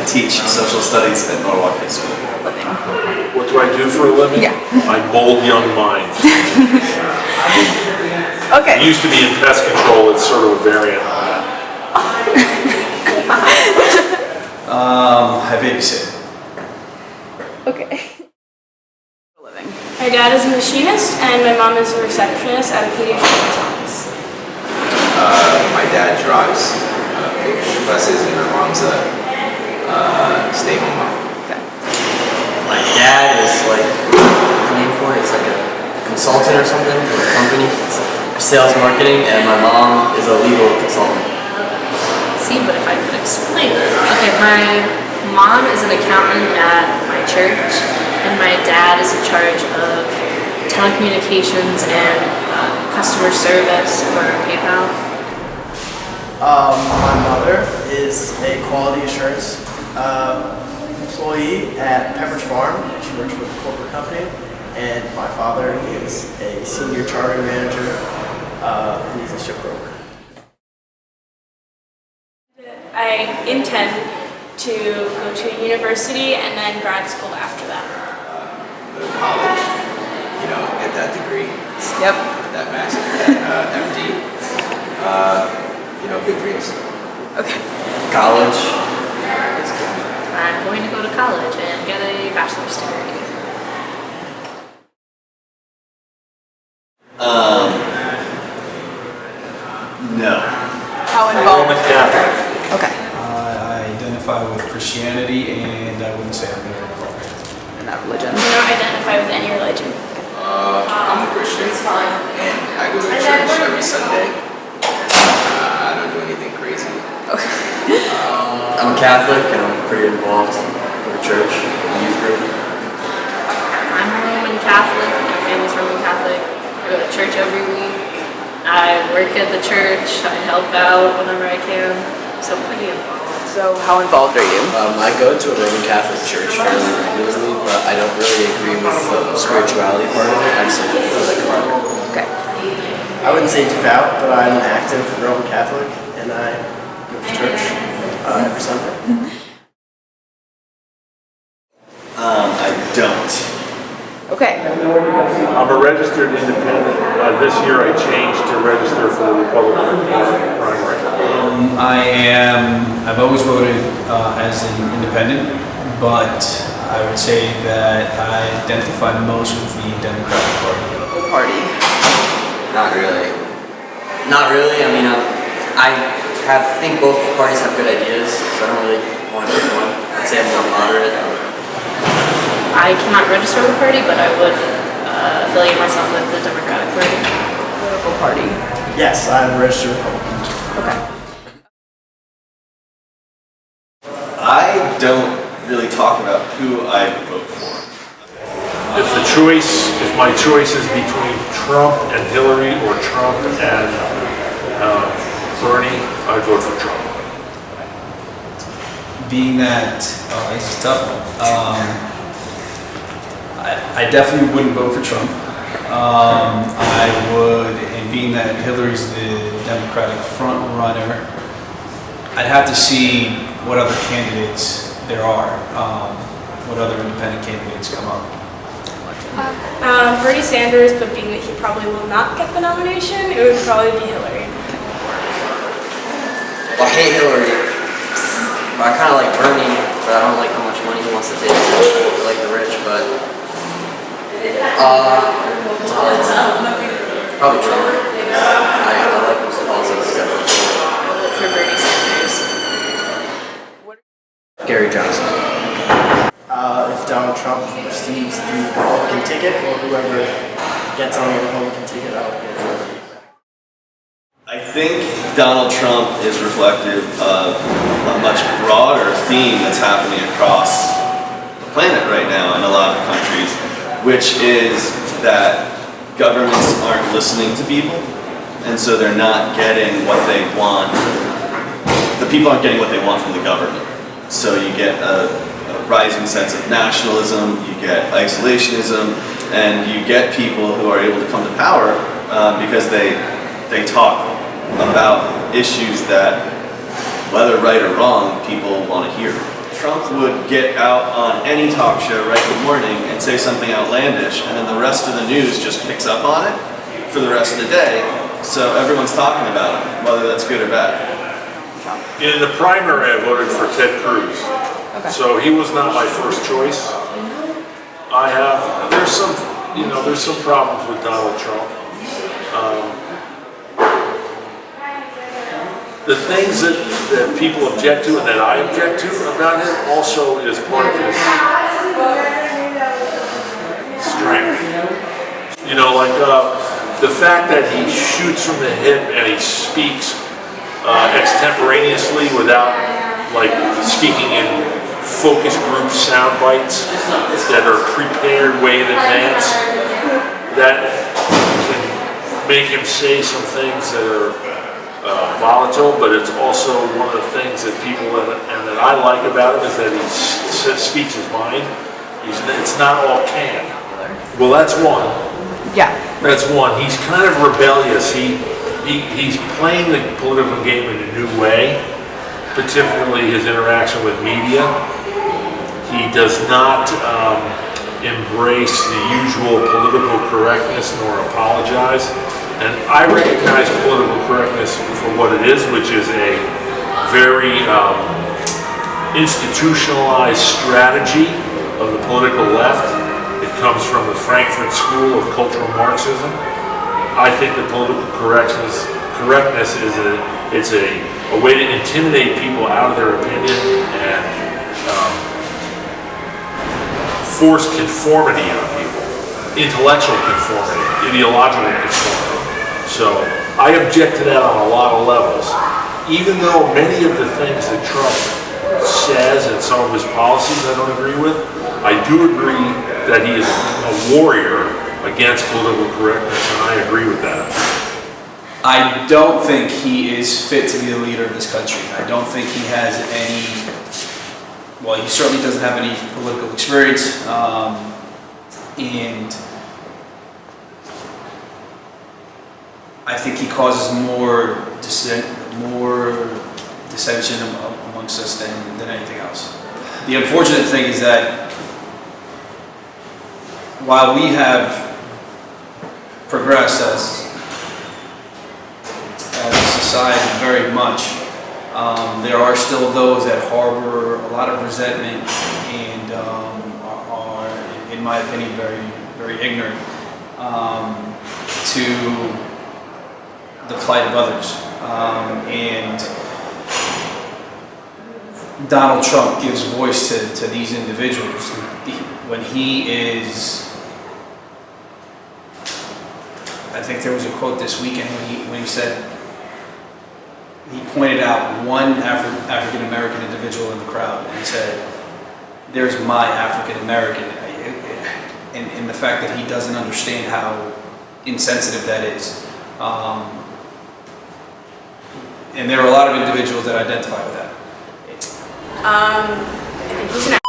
I teach social studies at Norwalk High School. Living. What do I do for a living? Yeah. I mold young minds. Okay. I used to be in pest control. It's sort of a variant on that. I babysit. Okay. Living. My dad is a machinist and my mom is a receptionist at a pediatrician's office. My dad drives buses and my mom's a stay-home mom. My dad is like, what's the name for it? It's like a consultant or something for a company. It's sales marketing, and my mom is a legal consultant. See, but if I could explain. Okay, my mom is an accountant at my church, and my dad is in charge of telecommunications and customer service for PayPal. My mother is a quality assurance employee at Pepperidge Farm. She works for a corporate company. And my father is a senior charter manager, and he's a shipbroker. I intend to go to a university and then grad school after that. Go to college, get that degree. Yep. That master's, that MD. Big dreams. Okay. College. I'm going to go to college and get a bachelor's degree. No. How Roman involved? Catholic. Okay. I identify with Christianity, and I wouldn't say I'm very involved. In that religion. I don't identify with any religion. I'm a Christian, and I go to church every Sunday. I don't do anything crazy. I'm a Catholic, and I'm pretty involved with the church, the youth group. I'm a Roman Catholic, my family's Roman Catholic. I go to church every week. I work at the church, I help out whenever I can, so I'm pretty involved. So how involved are you? I go to a Roman Catholic church fairly regularly, but I don't really agree with the spirituality part of it. I just like the part of it. Okay. I wouldn't say devout, but I'm an active Roman Catholic, and I go to church every Sunday. I don't. Okay. I'm a registered independent. This year I changed to register for the Republican primary. I've always voted as an independent, but I would say that I identify most with the Democratic Party. Party. Not really. Not really. I mean, I think both parties have good ideas, so I don't really want to pick one. I'd say I'm more moderate. I cannot register with the party, but I would affiliate myself with the Democratic Party. Political party. Yes, I'm registered Republican. Okay. I don't really talk about who I vote for. If my choice is between Trump and Hillary or Trump and Bernie, I'd vote for Trump. Being that, this is a tough one. I definitely wouldn't vote for Trump. I would, and being that Hillary's the Democratic front runner, I'd have to see what other candidates there are, what other independent candidates come up. Bernie Sanders, but being that he probably will not get the nomination, it would probably be Hillary. Well, I hate Hillary. But I kind of like Bernie, but I don't like how much money he wants to take. I like the rich, but probably Trump. I like his policies. For Bernie Sanders. Gary Johnson. If Donald Trump receives the Republican ticket, or whoever gets on the Republican ticket, I'll go for it. I think Donald Trump is reflective of a much broader theme that's happening across the planet right now in a lot of countries, which is that governments aren't listening to people, and so they're not getting what they want. The people aren't getting what they want from the government. So you get a rising sense of nationalism, you get isolationism, and you get people who are able to come to power because they talk about issues that, whether right or wrong, people want to hear. Trump would get out on any talk show right in the morning and say something outlandish, and then the rest of the news just picks up on it for the rest of the day. So everyone's talking about him, whether that's good or bad. In the primary, I voted for Ted Cruz. Okay. So he was not my first choice. There's some problems with Donald Trump. The things that people object to and that I object to about him also is part of his strength. You know, like the fact that he shoots from the hip and he speaks extemporaneously without like speaking in focus group sound bites that are prepared way in advance, that can make him say some things that are volatile, but it's also one of the things that people and that I like about him is that he speaks his mind. It's not all canned. Well, that's one. Yeah. That's one. He's kind of rebellious. He's playing the political game in a new way, particularly his interaction with media. He does not embrace the usual political correctness nor apologize. And I recognize political correctness for what it is, which is a very institutionalized strategy of the political left. It comes from the Frankfurt School of Cultural Marxism. I think that political correctness is a way to intimidate people out of their opinion and force conformity on people, intellectual conformity, ideological conformity. So I object to that on a lot of levels. Even though many of the things that Trump says and some of his policies I don't agree with, I do agree that he is a warrior against political correctness, and I agree with that. I don't think he is fit to be the leader of this country. I don't think he has any, well, he certainly doesn't have any political experience, and I think he causes more dissension amongst us than anything else. The unfortunate thing is that while we have progressed as a society very much, there are still those that harbor a lot of resentment and are, in my opinion, very, very ignorant to the plight of others. And Donald Trump gives voice to these individuals. When he is, I think there was a quote this weekend when he said, he pointed out one African American individual in the crowd and said, "There's my African American," and the fact that he doesn't understand how insensitive that is. And there are a lot of individuals that identify with that. I think he's an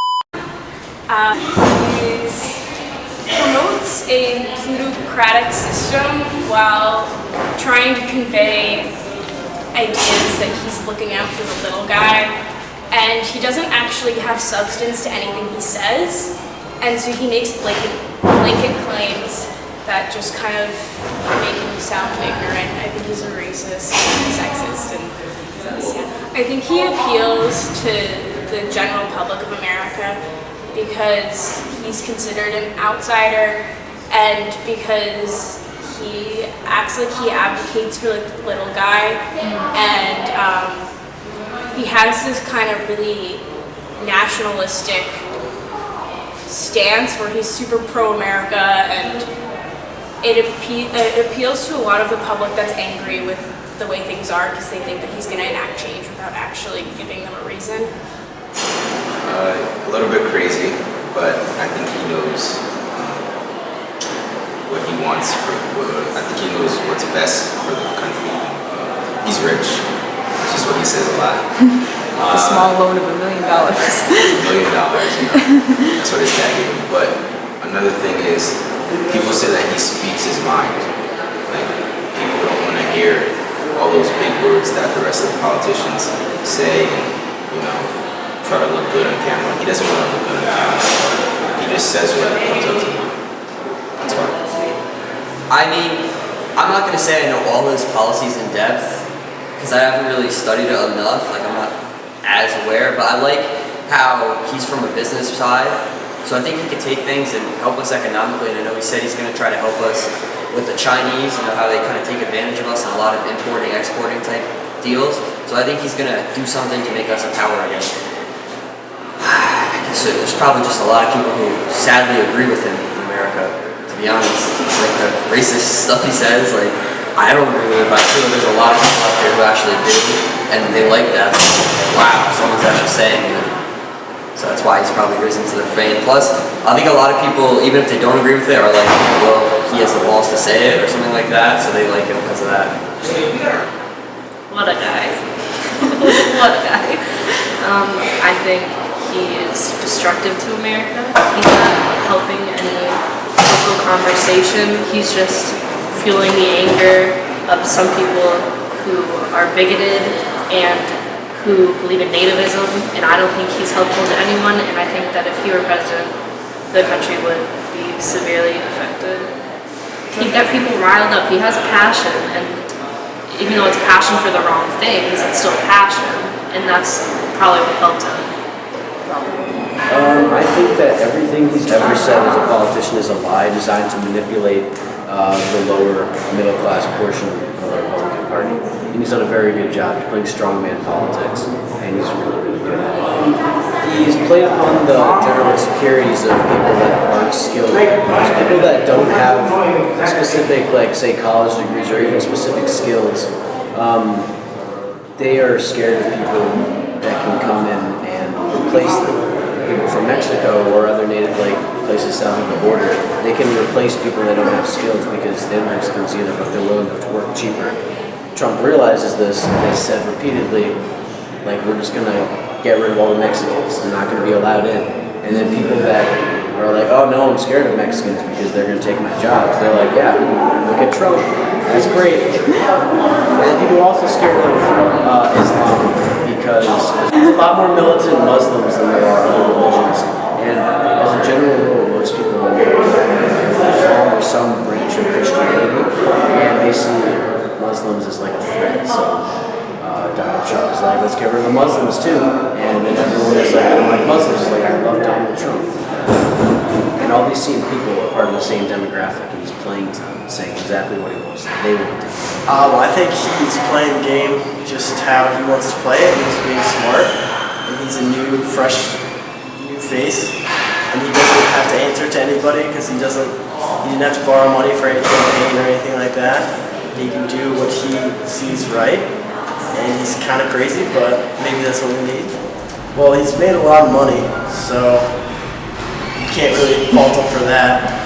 he promotes a plutocratic system while trying to convey ideas that he's looking out for the little guy, and he doesn't actually have substance to anything he says, and so he makes blanket claims that just kind of make him sound ignorant. I think he's a racist, sexist, and I think he appeals to the general public of America because he's considered an outsider and because he acts like he advocates for like the little guy, and he has this kind of really nationalistic stance where he's super pro-America, and it appeals to a lot of the public that's angry with the way things are because they think that he's going to enact change without actually giving them a reason. A little bit crazy, but I think he knows what he wants. I think he knows what's best for the country. He's rich, which is what he says a lot. A small loan of $1 million. $1 million, that's what his dad gave him. But another thing is, people say that he speaks his mind. Like, people don't want to hear all those big words that the rest of the politicians say, and, try to look good on camera. He doesn't want to look good on camera. He just says what comes up to him. That's why. I mean, I'm not gonna say I know all his policies in depth because I haven't really studied it enough. Like I'm not as aware, but I like how he's from a business side. So I think he could take things and help us economically. And I know he said he's gonna try to help us with the Chinese, you know, how they kind of take advantage of us in a lot of importing, exporting type deals. So I think he's gonna do something to make us a power again. I guess there's probably just a lot of people who sadly agree with him in America. To be honest, it's like the racist stuff he says, like, I don't agree with it, but I feel there's a lot of people out there who actually do, and they like that. Wow, someone's actually saying it. So that's why he's probably risen to the fame. Plus, I think a lot of people, even if they don't agree with it, are like, well, he has the balls to say it, or something like that, so they like him because of that. What a guy. What a guy. I think he is destructive to America. He's not helping any local conversation. He's just fueling the anger of some people who are bigoted and who believe in nativism, and I don't think he's helpful to anyone, and I think that if he were president, the country would be severely affected. He'd get people riled up. He has passion, and even though it's passion for the wrong things, it's still passion, and that's probably what helped him. I think that everything he's ever said as a politician is a lie designed to manipulate the lower middle class portion of the Republican Party. And he's done a very good job playing strongman politics, and he's really, really good at it. He's played upon the general insecurities of people that aren't skilled. There's people that don't have specific, like, say, college degrees or even specific skills. They are scared of people that can come in and replace them. People from Mexico or other native places south of the border, they can replace people that don't have skills because they're Mexicans either, but they're willing to work cheaper. Trump realizes this and has said repeatedly, like, we're just gonna get rid of all the Mexicans. They're not gonna be allowed in. And then people that are like, oh no, I'm scared of Mexicans because they're gonna take my jobs. They're like, yeah, look at Trump. That's great. And people are also scared of Islam because there's a lot more militant Muslims than there are other religions. And as a general rule, most people follow some branch of Christianity, and they see Muslims as like a threat. So Donald Trump is like, let's get rid of the Muslims too. And then everyone is like, I don't like Muslims. It's like, I love Donald Trump. And all these same people are part of the same demographic, and he's playing to them, saying exactly what he wants. They want to. I think he's playing the game just how he wants to play it. He's being smart, and he's a new, fresh, new face, and he doesn't have to answer to anybody because he didn't have to borrow money for any campaign or anything like that. He can do what he sees right, and he's kind of crazy, but maybe that's what we need. Well, he's made a lot of money, so you can't really fault him for that.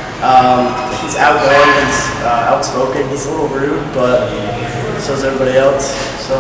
He's outgoing, he's outspoken, he's a little rude, but so is everybody else. So